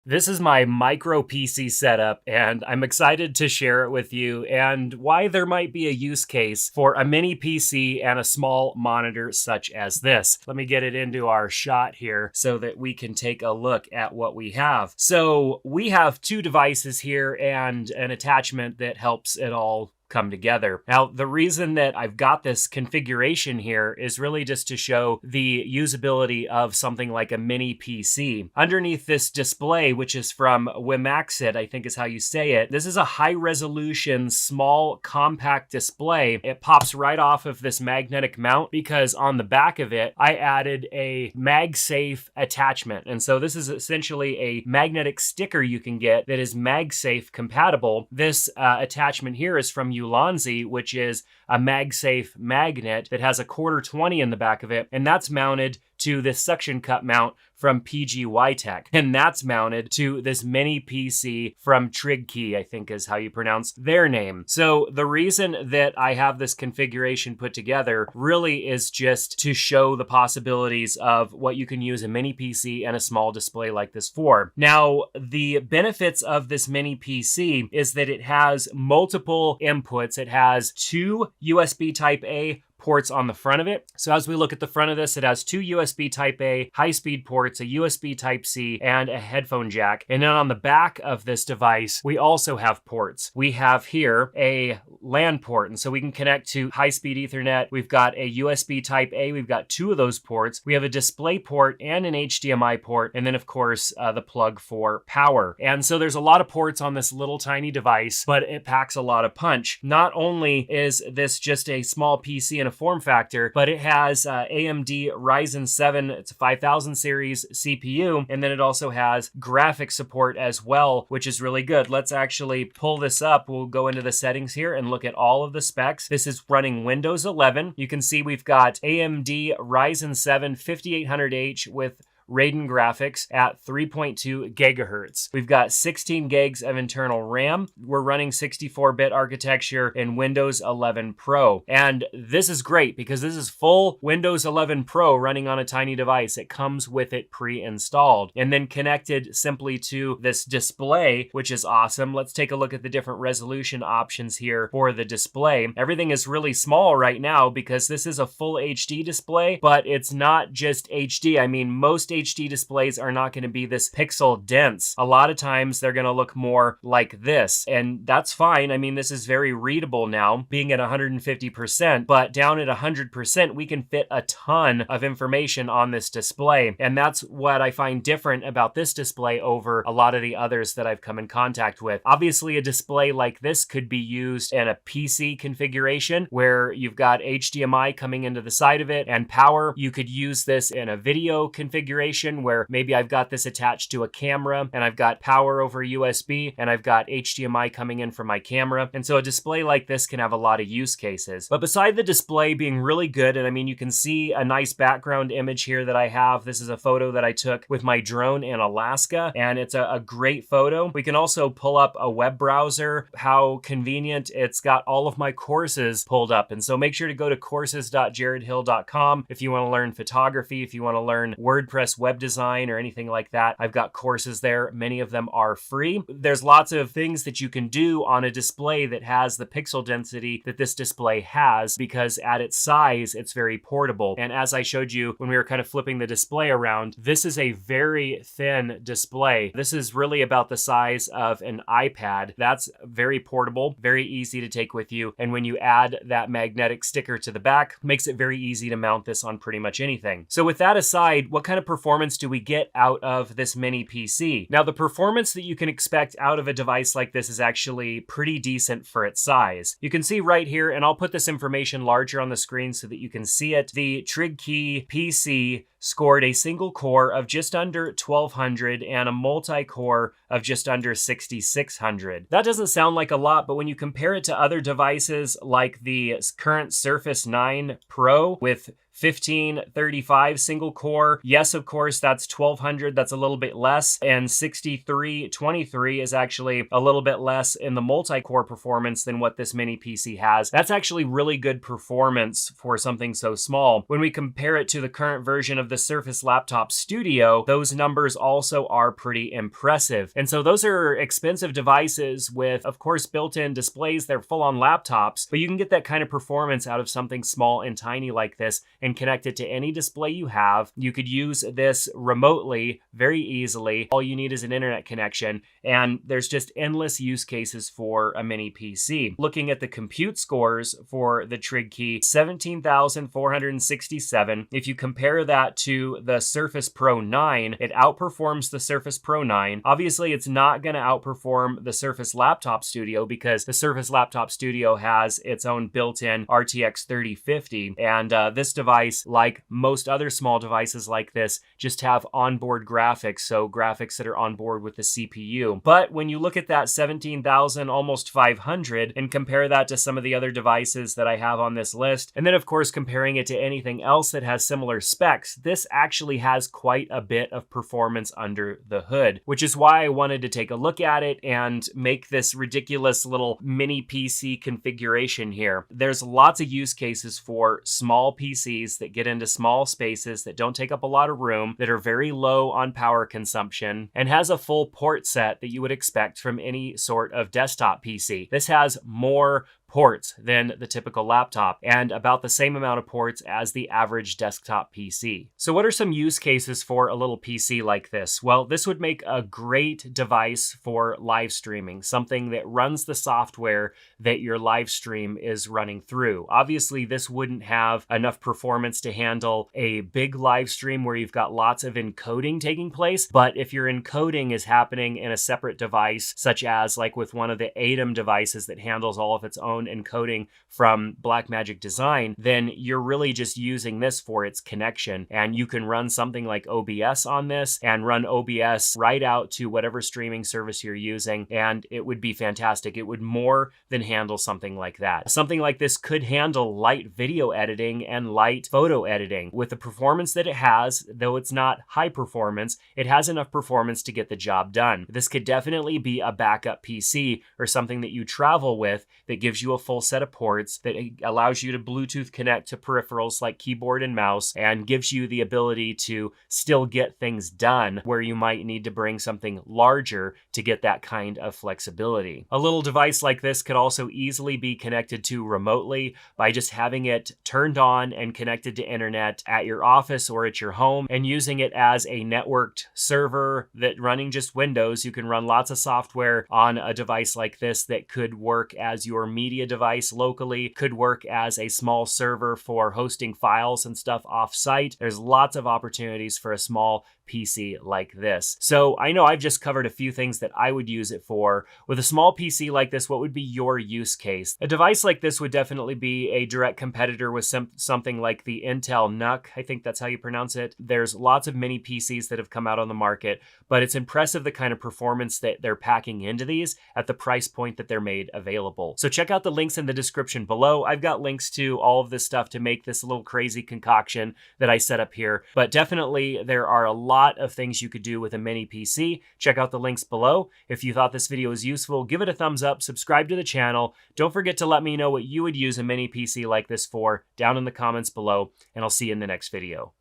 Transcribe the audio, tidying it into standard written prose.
This is my micro PC setup, and I'm excited to share it with you and why there might be a use case for a mini PC and a small monitor such as this. Let me get it into our shot here so that we can take a look at what we have. So we have two devices here and an attachment that helps it all come together. Now, the reason that I've got this configuration here is really just to show the usability of something like a mini PC. Underneath this display, which is from Wimaxit, I think is how you say it, this is a high resolution, small, compact display. It pops right off of this magnetic mount because on the back of it, I added a MagSafe attachment. And so this is essentially a magnetic sticker you can get that is MagSafe compatible. This attachment here is from Ulanzi, which is a MagSafe magnet that has a 1/4-20 in the back of it, and that's mounted to this suction cup mount from PGY-Tech, and that's mounted to this mini PC from Trigkey, I think is how you pronounce their name. So the reason that I have this configuration put together really is just to show the possibilities of what you can use a mini PC and a small display like this for. Now, the benefits of this mini PC is that it has multiple inputs. It has two USB Type-A ports on the front of it. So as we look at the front of this, it has two USB Type-A high-speed ports, a USB Type-C, and a headphone jack. And then on the back of this device, we also have ports. We have here a LAN port, and so we can connect to high-speed Ethernet. We've got a USB Type-A. We've got two of those ports. We have a display port and an HDMI port, and then of course, the plug for power. And so there's a lot of ports on this little tiny device, but it packs a lot of punch. Not only is this just a small PC and a form factor, but it has AMD Ryzen 7, it's a 5000 series CPU, and then it also has graphic support as well, which is really good. Let's actually pull this up. We'll go into the settings here and look at all of the specs. This is running Windows 11. You can see we've got AMD Ryzen 7 5800H with Radeon graphics at 3.2 gigahertz. We've got 16 gigs of internal RAM. We're running 64-bit architecture in Windows 11 Pro. And this is great because this is full Windows 11 Pro running on a tiny device. It comes with it pre-installed and then connected simply to this display, which is awesome. Let's take a look at the different resolution options here for the display. Everything is really small right now because this is a full HD display, but it's not just HD. I mean, most HD displays are not going to be this pixel dense. A lot of times they're going to look more like this, and that's fine. I mean, this is very readable now, being at 150%, but down at 100%, we can fit a ton of information on this display, and that's what I find different about this display over a lot of the others that I've come in contact with. Obviously, a display like this could be used in a PC configuration where you've got HDMI coming into the side of it and power. You could use this in a video configuration where maybe I've got this attached to a camera and I've got power over USB and I've got HDMI coming in from my camera. And so a display like this can have a lot of use cases. But beside the display being really good, and I mean, you can see a nice background image here that I have. This is a photo that I took with my drone in Alaska, and it's a great photo. We can also pull up a web browser. How convenient. It's got all of my courses pulled up. And so make sure to go to courses.jaredhill.com if you want to learn photography, if you want to learn WordPress web design or anything like that. I've got courses there. Many of them are free. There's lots of things that you can do on a display that has the pixel density that this display has because at its size, it's very portable. And as I showed you when we were kind of flipping the display around, this is a very thin display. This is really about the size of an iPad. That's very portable, very easy to take with you. And when you add that magnetic sticker to the back, makes it very easy to mount this on pretty much anything. So with that aside, what kind of performance do we get out of this mini PC? Now, the performance that you can expect out of a device like this is actually pretty decent for its size. You can see right here, and I'll put this information larger on the screen so that you can see it. The Trigkey PC scored a single core of just under 1200 and a multi-core of just under 6600. That doesn't sound like a lot, but when you compare it to other devices like the current Surface 9 Pro with 1535 single core. Yes, of course, that's 1200. That's a little bit less. And 6323 is actually a little bit less in the multi-core performance than what this mini PC has. That's actually really good performance for something so small. When we compare it to the current version of the Surface Laptop Studio, those numbers also are pretty impressive. And so those are expensive devices with, of course, built-in displays. They're full-on laptops, but you can get that kind of performance out of something small and tiny like this and connect it to any display you have. You could use this remotely very easily. All you need is an internet connection, and there's just endless use cases for a mini PC. Looking at the compute scores for the Trigkey, 17,467. If you compare that to the Surface Pro 9, it outperforms the Surface Pro 9. Obviously, it's not going to outperform the Surface Laptop Studio because the Surface Laptop Studio has its own built-in RTX 3050, and this device, like most other small devices like this, just have onboard graphics, so graphics that are on board with the CPU. But when you look at that 17,000, almost 500, and compare that to some of the other devices that I have on this list, and then of course comparing it to anything else that has similar specs, this actually has quite a bit of performance under the hood, which is why I wanted to take a look at it and make this ridiculous little mini PC configuration here. There's lots of use cases for small PCs that get into small spaces that don't take up a lot of room, that are very low on power consumption, and has a full port set that you would expect from any sort of desktop PC. This has more ports than the typical laptop and about the same amount of ports as the average desktop PC. So what are some use cases for a little PC like this? Well, this would make a great device for live streaming, something that runs the software that your live stream is running through. Obviously, this wouldn't have enough performance to handle a big live stream where you've got lots of encoding taking place, but if your encoding is happening in a separate device, such as like with one of the ATEM devices that handles all of its own encoding from Blackmagic Design, then you're really just using this for its connection. And you can run something like OBS on this and run OBS right out to whatever streaming service you're using, and it would be fantastic. It would more than handle something like that. Something like this could handle light video editing and light photo editing. With the performance that it has, though it's not high performance, it has enough performance to get the job done. This could definitely be a backup PC or something that you travel with that gives you a full set of ports, that allows you to Bluetooth connect to peripherals like keyboard and mouse, and gives you the ability to still get things done where you might need to bring something larger to get that kind of flexibility. A little device like this could also easily be connected to remotely by just having it turned on and connected to internet at your office or at your home, and using it as a networked server that running just Windows. You can run lots of software on a device like this that could work as your media device locally, could work as a small server for hosting files and stuff off-site. There's lots of opportunities for a small PC like this. So I know I've just covered a few things that I would use it for. With a small PC like this, what would be your use case? A device like this would definitely be a direct competitor with something like the Intel NUC. I think that's how you pronounce it. There's lots of mini PCs that have come out on the market, but it's impressive the kind of performance that they're packing into these at the price point that they're made available. So check out the links in the description below. I've got links to all of this stuff to make this little crazy concoction that I set up here, but definitely there are a lot of things you could do with a mini PC. Check out the links below. If you thought this video was useful, give it a thumbs up, subscribe to the channel. Don't forget to let me know what you would use a mini PC like this for down in the comments below, and I'll see you in the next video.